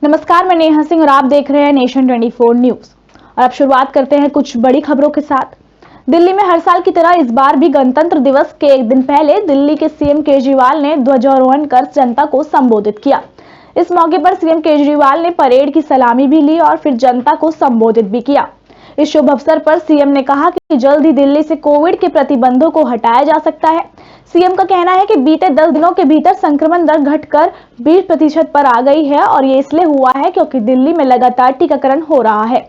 नमस्कार, मैं नेहा सिंह और आप देख रहे हैं नेशन 24 न्यूज। और अब शुरुआत करते हैं कुछ बड़ी खबरों के साथ। दिल्ली में हर साल की तरह इस बार भी गणतंत्र दिवस के एक दिन पहले दिल्ली के सीएम केजरीवाल ने ध्वजारोहण कर जनता को संबोधित किया। इस मौके पर सीएम केजरीवाल ने परेड की सलामी भी ली और फिर जनता को संबोधित भी किया। इस शुभ अवसर पर सीएम ने कहा कि जल्द ही दिल्ली से कोविड के प्रतिबंधों को हटाया जा सकता है। सीएम का कहना है कि बीते 10 दिनों के भीतर संक्रमण दर घटकर 20% पर आ गई है और ये इसलिए हुआ है क्योंकि दिल्ली में लगातार टीकाकरण हो रहा है।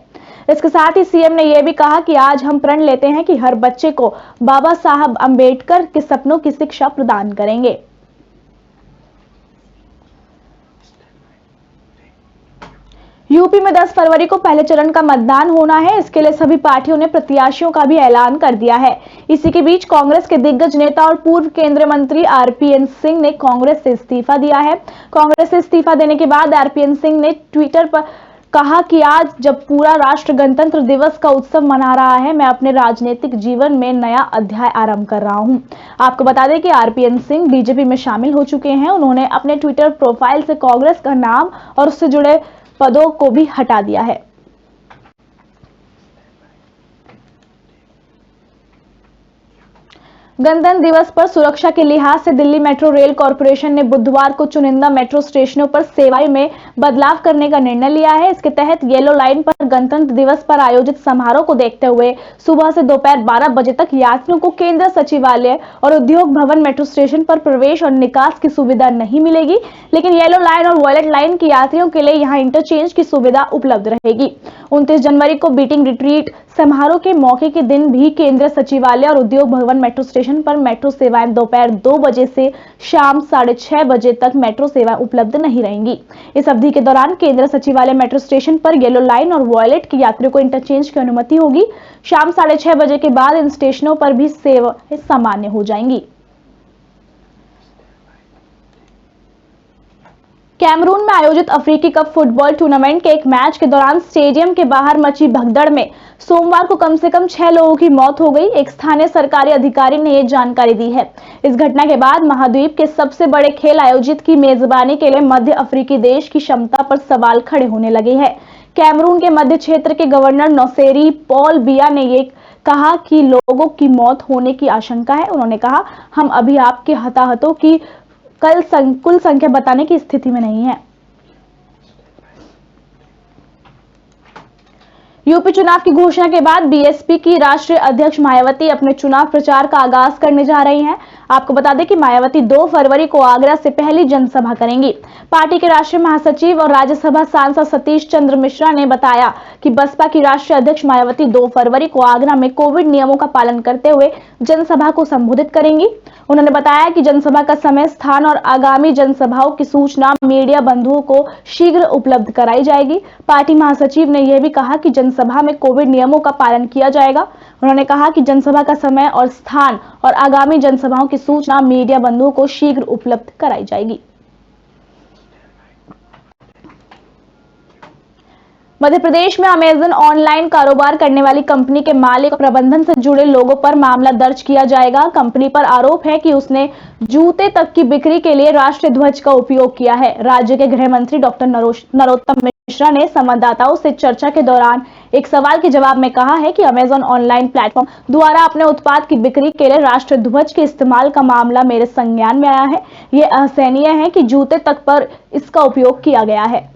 इसके साथ ही सीएम ने यह भी कहा कि आज हम प्रण लेते हैं कि हर बच्चे को बाबा साहब अंबेडकर के सपनों की शिक्षा प्रदान करेंगे। यूपी में 10 फरवरी को पहले चरण का मतदान होना है। इसके लिए सभी पार्टियों ने प्रत्याशियों का भी ऐलान कर दिया है। इसी के बीच कांग्रेस के दिग्गज नेता और पूर्व केंद्रीय मंत्री आरपीएन सिंह ने कांग्रेस से इस्तीफा दिया है। कांग्रेस से इस्तीफा देने के बाद आरपीएन सिंह ने ट्विटर पर कहा कि आज जब पूरा राष्ट्र गणतंत्र दिवस का उत्सव मना रहा है, मैं अपने राजनीतिक जीवन में नया अध्याय आरंभ कर रहा हूं। आपको बता दें कि आरपीएन सिंह बीजेपी में शामिल हो चुके हैं। उन्होंने अपने ट्विटर प्रोफाइल से कांग्रेस का नाम और उससे जुड़े पदों को भी हटा दिया है। गणतंत्र दिवस पर सुरक्षा के लिहाज से दिल्ली मेट्रो रेल कॉरपोरेशन ने बुधवार को चुनिंदा मेट्रो स्टेशनों पर सेवाएं में बदलाव करने का निर्णय लिया है। इसके तहत येलो लाइन पर गणतंत्र दिवस पर आयोजित समारोह को देखते हुए सुबह से दोपहर 12 बजे तक यात्रियों को केंद्रीय सचिवालय और उद्योग भवन मेट्रो स्टेशन पर प्रवेश और निकास की सुविधा नहीं मिलेगी, लेकिन येलो लाइन और वॉयलेट लाइन के यात्रियों के लिए यहाँ इंटरचेंज की सुविधा उपलब्ध रहेगी। 29 जनवरी को बीटिंग रिट्रीट समारोह के मौके के दिन भी केंद्रीय सचिवालय और उद्योग भवन मेट्रो स्टेशन पर मेट्रो सेवाएं दोपहर 2 बजे से शाम 6:30 बजे तक मेट्रो सेवाएं उपलब्ध नहीं रहेंगी। इस अवधि के दौरान केंद्रीय सचिवालय मेट्रो स्टेशन पर येलो लाइन और वॉयलेट के यात्रियों को इंटरचेंज की अनुमति होगी। शाम 6:30 बजे के बाद इन स्टेशनों पर भी सेवाएं सामान्य हो जाएंगी। कैमरून में आयोजित अफ्रीकी कप फुटबॉल टूर्नामेंट के एक मैच के दौरान स्टेडियम के बाहर मची भगदड़ में सोमवार को कम से कम 6 लोगों की मौत हो गई। एक स्थानीय सरकारी अधिकारी ने यह जानकारी दी है। इस घटना के बाद महाद्वीप के सबसे बड़े खेल आयोजित की मेजबानी के लिए मध्य अफ्रीकी देश की क्षमता पर सवाल खड़े होने लगे हैं। कैमरून के मध्य क्षेत्र के गवर्नर नौसेरी पॉल बिया ने यह कहा कि लोगों की मौत होने की आशंका है। उन्होंने कहा, हम अभी आपके हताहतों की कुल संख्या बताने की स्थिति में नहीं है। यूपी चुनाव की घोषणा के बाद बीएसपी की राष्ट्रीय अध्यक्ष मायावती अपने चुनाव प्रचार का आगाज करने जा रही हैं। आपको बता दें कि मायावती 2 फरवरी को आगरा से पहली जनसभा करेंगी। पार्टी के राष्ट्रीय महासचिव और राज्यसभा सांसद सतीश चंद्र मिश्रा ने बताया कि बसपा की राष्ट्रीय अध्यक्ष मायावती 2 फरवरी को आगरा में कोविड नियमों का पालन करते हुए जनसभा को संबोधित करेंगी। उन्होंने बताया कि जनसभा का समय, स्थान और आगामी जनसभाओं की सूचना मीडिया बंधुओं को शीघ्र उपलब्ध कराई जाएगी। पार्टी महासचिव ने यह भी कहा कि जनसभा में कोविड नियमों का पालन किया जाएगा। उन्होंने कहा कि जनसभा का समय और स्थान और आगामी जनसभाओं की सूचना मीडिया बंधुओं को शीघ्र उपलब्ध कराई जाएगी। मध्य प्रदेश में अमेजन ऑनलाइन कारोबार करने वाली कंपनी के मालिक और प्रबंधन से जुड़े लोगों पर मामला दर्ज किया जाएगा। कंपनी पर आरोप है कि उसने जूते तक की बिक्री के लिए राष्ट्रीय ध्वज का उपयोग किया है। राज्य के गृह मंत्री डॉक्टर नरोत्तम मिश्रा ने संवाददाताओं से चर्चा के दौरान एक सवाल के जवाब में कहा है कि अमेजन ऑनलाइन प्लेटफॉर्म द्वारा अपने उत्पाद की बिक्री के लिए राष्ट्रीय ध्वज के इस्तेमाल का मामला मेरे संज्ञान में आया है। ये असहनीय है कि जूते तक पर इसका उपयोग किया गया है।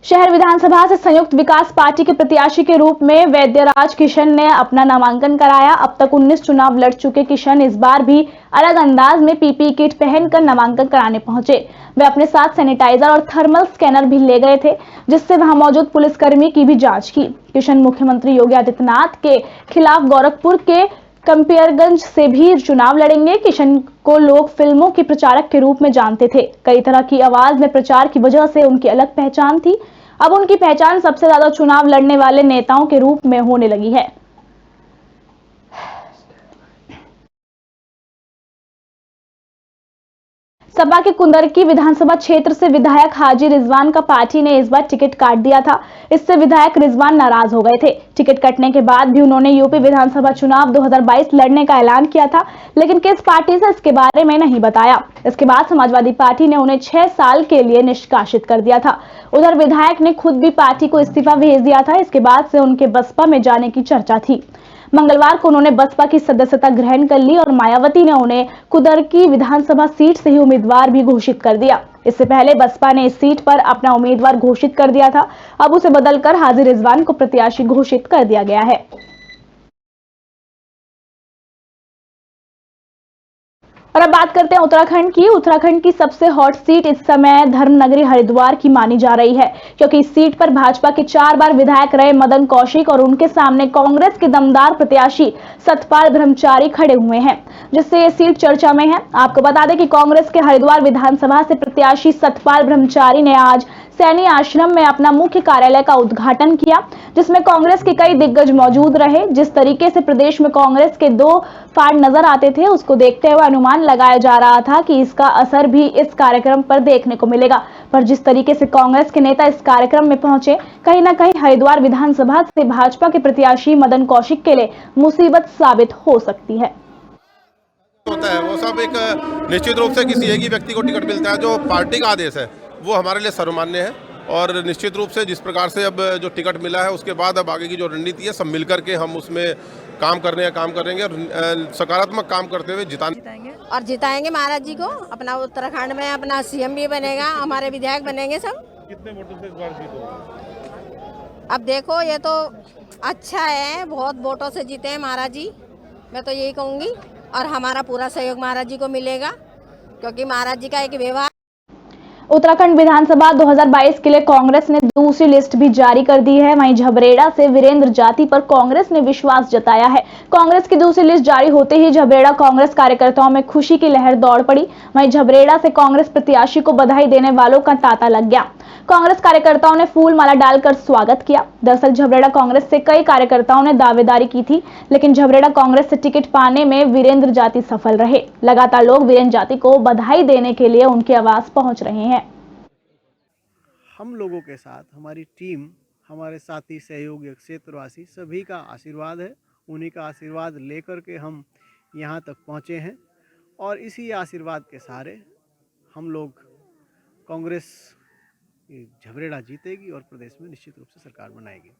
शहर विधानसभा से संयुक्त विकास पार्टी के प्रत्याशी के रूप में वैद्यराज किशन ने अपना नामांकन कराया। अब तक 19 चुनाव लड़ चुके किशन इस बार भी अलग अंदाज में पीपीई किट पहनकर नामांकन कराने पहुंचे। वे अपने साथ सैनिटाइजर और थर्मल स्कैनर भी ले गए थे, जिससे वहां मौजूद पुलिसकर्मी की भी जांच की। किशन मुख्यमंत्री योगी आदित्यनाथ के खिलाफ गोरखपुर के कंपियरगंज से भी चुनाव लड़ेंगे। किशन को लोग फिल्मों के प्रचारक के रूप में जानते थे। कई तरह की आवाज में प्रचार की वजह से उनकी अलग पहचान थी। अब उनकी पहचान सबसे ज्यादा चुनाव लड़ने वाले नेताओं के रूप में होने लगी है। सपा के कुंदरकी विधानसभा क्षेत्र से विधायक हाजी रिजवान का पार्टी ने इस बार टिकट काट दिया था। इससे विधायक रिजवान नाराज हो गए थे। टिकट कटने के बाद भी उन्होंने यूपी विधानसभा चुनाव 2022 लड़ने का ऐलान किया था, लेकिन किस पार्टी से इसके बारे में नहीं बताया। इसके बाद समाजवादी पार्टी ने उन्हें 6 साल के लिए निष्कासित कर दिया था। उधर विधायक ने खुद भी पार्टी को इस्तीफा भेज दिया था। इसके बाद से उनके बसपा में जाने की चर्चा थी। मंगलवार को उन्होंने बसपा की सदस्यता ग्रहण कर ली और मायावती ने उन्हें कुंदरकी विधानसभा सीट से ही उम्मीदवार भी घोषित कर दिया। इससे पहले बसपा ने इस सीट पर अपना उम्मीदवार घोषित कर दिया था। अब उसे बदलकर हाजी रिजवान को प्रत्याशी घोषित कर दिया गया है। और अब बात करते हैं उत्तराखंड की। उत्तराखंड की सबसे हॉट सीट इस समय धर्मनगरी हरिद्वार की मानी जा रही है, क्योंकि इस सीट पर भाजपा के 4 बार विधायक रहे मदन कौशिक और उनके सामने कांग्रेस के दमदार प्रत्याशी सतपाल ब्रह्मचारी खड़े हुए हैं, जिससे ये सीट चर्चा में है। आपको बता दें कि कांग्रेस के हरिद्वार विधानसभा से प्रत्याशी सतपाल ब्रह्मचारी ने आज सैनी आश्रम में अपना मुख्य कार्यालय का उद्घाटन किया, जिसमें कांग्रेस के कई दिग्गज मौजूद रहे। जिस तरीके से प्रदेश में कांग्रेस के 2 फाड़ नजर आते थे, उसको देखते हुए अनुमान लगाया जा रहा था कि इसका असर भी इस कार्यक्रम पर देखने को मिलेगा। पर जिस तरीके से कांग्रेस के नेता इस कार्यक्रम में पहुंचे, कहीं ना कहीं हरिद्वार विधानसभा से भाजपा के प्रत्याशी मदन कौशिक के लिए मुसीबत साबित हो सकती है। होता है वो सब एक निश्चित रूप से किसी एक ही व्यक्ति को टिकट मिलता है। जो पार्टी का आदेश है वो हमारे लिए सर्वमान्य है और निश्चित रूप से जिस प्रकार से अब जो टिकट मिला है उसके बाद अब आगे की जो रणनीति है सब मिलकर के हम उसमें काम करेंगे और सकारात्मक काम करते हुए जिताएंगे महाराज जी को। अपना उत्तराखंड में अपना सीएम भी बनेगा, हमारे विधायक बनेंगे सब। कितने वोटों से इस बार जीत होगा? अब देखो ये तो अच्छा है, बहुत वोटों से जीते हैं महाराज जी, मैं तो यही कहूँगी। और हमारा पूरा सहयोग महाराज जी को मिलेगा, क्योंकि महाराज जी का एक व्यवहार। उत्तराखंड विधानसभा 2022 के लिए कांग्रेस ने दूसरी लिस्ट भी जारी कर दी है। वहीं झबरेड़ा से वीरेंद्र जाति पर कांग्रेस ने विश्वास जताया है। कांग्रेस की दूसरी लिस्ट जारी होते ही झबरेड़ा कांग्रेस कार्यकर्ताओं में खुशी की लहर दौड़ पड़ी। वहीं झबरेड़ा से कांग्रेस प्रत्याशी को बधाई देने वालों का तांता लग गया। कांग्रेस कार्यकर्ताओं ने फूल माला डालकर स्वागत किया। दरअसल झबरेड़ा कांग्रेस से कई कार्यकर्ताओं ने दावेदारी की थी, लेकिन झबरेड़ा कांग्रेस से टिकट पाने में वीरेंद्र जाति सफल रहे। लगातार लोग वीरेंद्र जाति को बधाई देने के लिए उनके आवास पहुंच रहे हैं। हम लोगों के साथ हमारी टीम, हमारे साथी, सहयोगी, क्षेत्रवासी सभी का आशीर्वाद है। उन्हीं का आशीर्वाद लेकर के हम यहाँ तक पहुँचे हैं और इसी आशीर्वाद के सहारे हम लोग कांग्रेस झबरेड़ा जीतेगी और प्रदेश में निश्चित रूप से सरकार बनाएगी।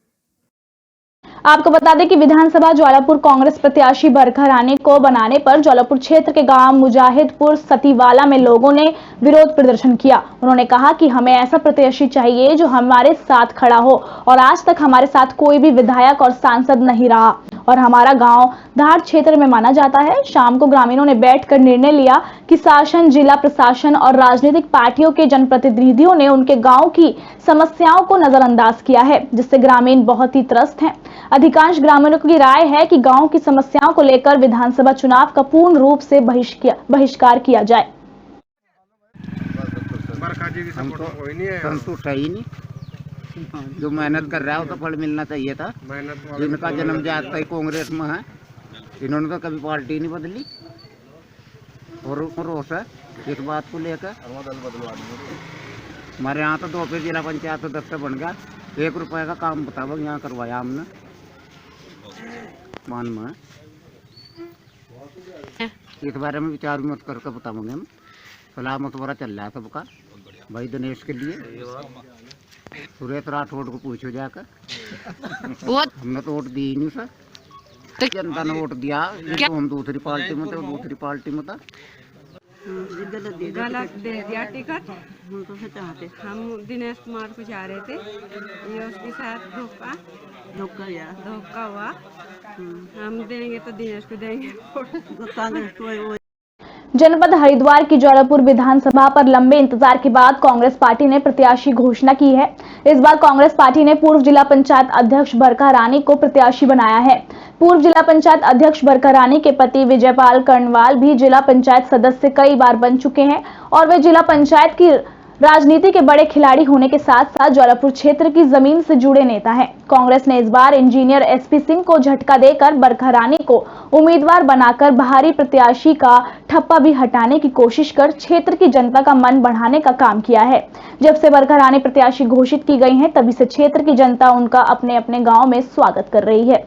आपको बता दें कि विधानसभा ज्वालापुर कांग्रेस प्रत्याशी बरखा रानी को बनाने पर ज्वालापुर क्षेत्र के गांव मुजाहिदपुर सतीवाला में लोगों ने विरोध प्रदर्शन किया। उन्होंने कहा कि हमें ऐसा प्रत्याशी चाहिए जो हमारे साथ खड़ा हो, और आज तक हमारे साथ कोई भी विधायक और सांसद नहीं रहा और हमारा गांव धार क्षेत्र में माना जाता है। शाम को ग्रामीणों ने बैठकर निर्णय लिया कि शासन, जिला प्रशासन और राजनीतिक पार्टियों के जनप्रतिनिधियों ने उनके गांव की समस्याओं को नजरअंदाज किया है, जिससे ग्रामीण बहुत ही त्रस्त हैं। अधिकांश ग्रामीणों की राय है कि गांव की समस्याओं को लेकर विधानसभा चुनाव का पूर्ण रूप से बहिष्कार किया जाए। संतुष्ट है ही नहीं, जो मेहनत कर रहा है उसका फल मिलना चाहिए था। जिनका जन्म जाता ही कांग्रेस में है, इन्होंने तो कभी पार्टी नहीं बदली और रोष है इस बात को लेकर। हमारे यहाँ तो 2 जिला पंचायत सदस्य बन गया, 1 रुपए का काम बताओ यहाँ करवाया हमने मान में। इस बारे में विचार विमर्श करके बताओगे हम। सलाह मशवरा चल रहा है सबका भाई दिनेश के लिए। सुरेश राठौड़ को पूछो जाकर, हमने तो वोट दी ही नहीं सर, जनता ने वोट दिया। तो हम दूसरी पार्टी में थे, दूसरी पार्टी में था। गलत दे दिया टिकट। हम तो चाहते, हम दिनेश कुमार को चाह रहे थे, ये उसके साथ धोखा हुआ। हम देंगे तो दिनेश को देंगे। जनपद हरिद्वार की ज्वालापुर विधानसभा पर लंबे इंतजार के बाद कांग्रेस पार्टी ने प्रत्याशी घोषणा की है। इस बार कांग्रेस पार्टी ने पूर्व जिला पंचायत अध्यक्ष बरखा रानी को प्रत्याशी बनाया है। पूर्व जिला पंचायत अध्यक्ष बरखा रानी के पति विजयपाल कर्णवाल भी जिला पंचायत सदस्य कई बार बन चुके हैं और वे जिला पंचायत की राजनीति के बड़े खिलाड़ी होने के साथ साथ जौलापुर क्षेत्र की जमीन से जुड़े नेता हैं। कांग्रेस ने इस बार इंजीनियर एसपी सिंह को झटका देकर बरखरानी को उम्मीदवार बनाकर बाहरी प्रत्याशी का ठप्पा भी हटाने की कोशिश कर क्षेत्र की जनता का मन बढ़ाने का काम किया है। जब से बरखरानी प्रत्याशी घोषित की गई हैं, तभी से क्षेत्र की जनता उनका अपने अपने गाँव में स्वागत कर रही है।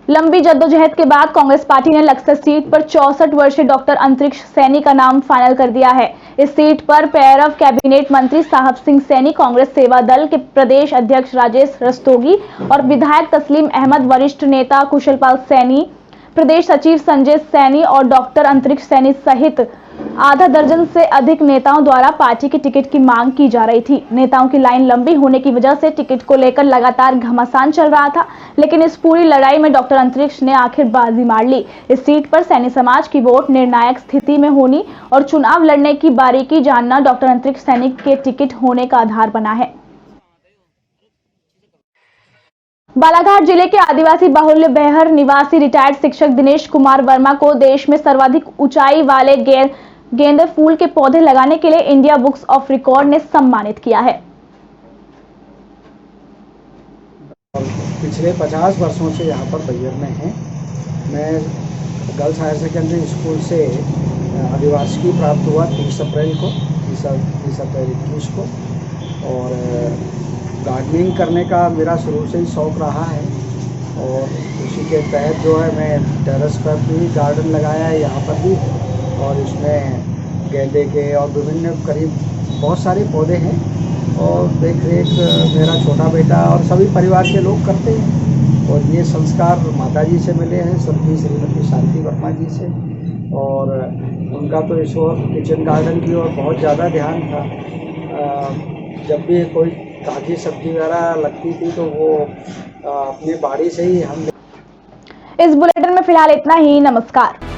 लंबी जद्दोजहद के बाद कांग्रेस पार्टी ने लक्सर सीट पर 64 वर्षीय डॉक्टर अंतरिक्ष सैनी का नाम फाइनल कर दिया है। इस सीट पर पैरव कैबिनेट मंत्री साहब सिंह सैनी, कांग्रेस सेवा दल के प्रदेश अध्यक्ष राजेश रस्तोगी और विधायक तस्लीम अहमद, वरिष्ठ नेता कुशलपाल सैनी, प्रदेश सचिव संजय सैनी और डॉक्टर अंतरिक्ष सैनी सहित आधा दर्जन से अधिक नेताओं द्वारा पार्टी की टिकट की मांग की जा रही थी। नेताओं की लाइन लंबी होने की वजह से टिकट को लेकर लगातार घमासान चल रहा था, लेकिन इस पूरी लड़ाई में डॉक्टर अंतरिक्ष ने आखिर बाजी मार ली। इस सीट पर सैनी समाज की वोट निर्णायक स्थिति में होनी और चुनाव लड़ने की बारीकी जानना डॉक्टर अंतरिक्ष सैनी के टिकट होने का आधार बना है। बालाघाट जिले के आदिवासी बाहुल्य बेहर निवासी रिटायर्ड शिक्षक दिनेश कुमार वर्मा को देश में सर्वाधिक ऊंचाई वाले गेंदे फूल के पौधे लगाने के लिए इंडिया बुक्स ऑफ रिकॉर्ड ने सम्मानित किया है। पिछले 50 वर्षों से यहाँ पर बैहर में हैं। मैं गर्ल्स हायर सेकेंडरी स्कूल से अधिवार्षिकी प्राप्त हुआ 30 अप्रैल 21 को और गार्डनिंग करने का मेरा शुरू से ही शौक़ रहा है और उसी के तहत जो है मैं टेरेस पर भी गार्डन लगाया है यहाँ पर भी और इसमें गेंदे के और विभिन्न करीब बहुत सारे पौधे हैं और देख रेख मेरा छोटा बेटा और सभी परिवार के लोग करते हैं और ये संस्कार माताजी से मिले हैं, स्वर्गीय श्रीमती शांति वर्मा जी से और उनका तो इस ओर किचन गार्डन की ओर बहुत ज़्यादा ध्यान था। जब भी कोई ताज़ी सब्जी वगैरह लगती थी तो वो अपनी बाड़ी से ही हम। इस बुलेटिन में फिलहाल इतना ही। नमस्कार।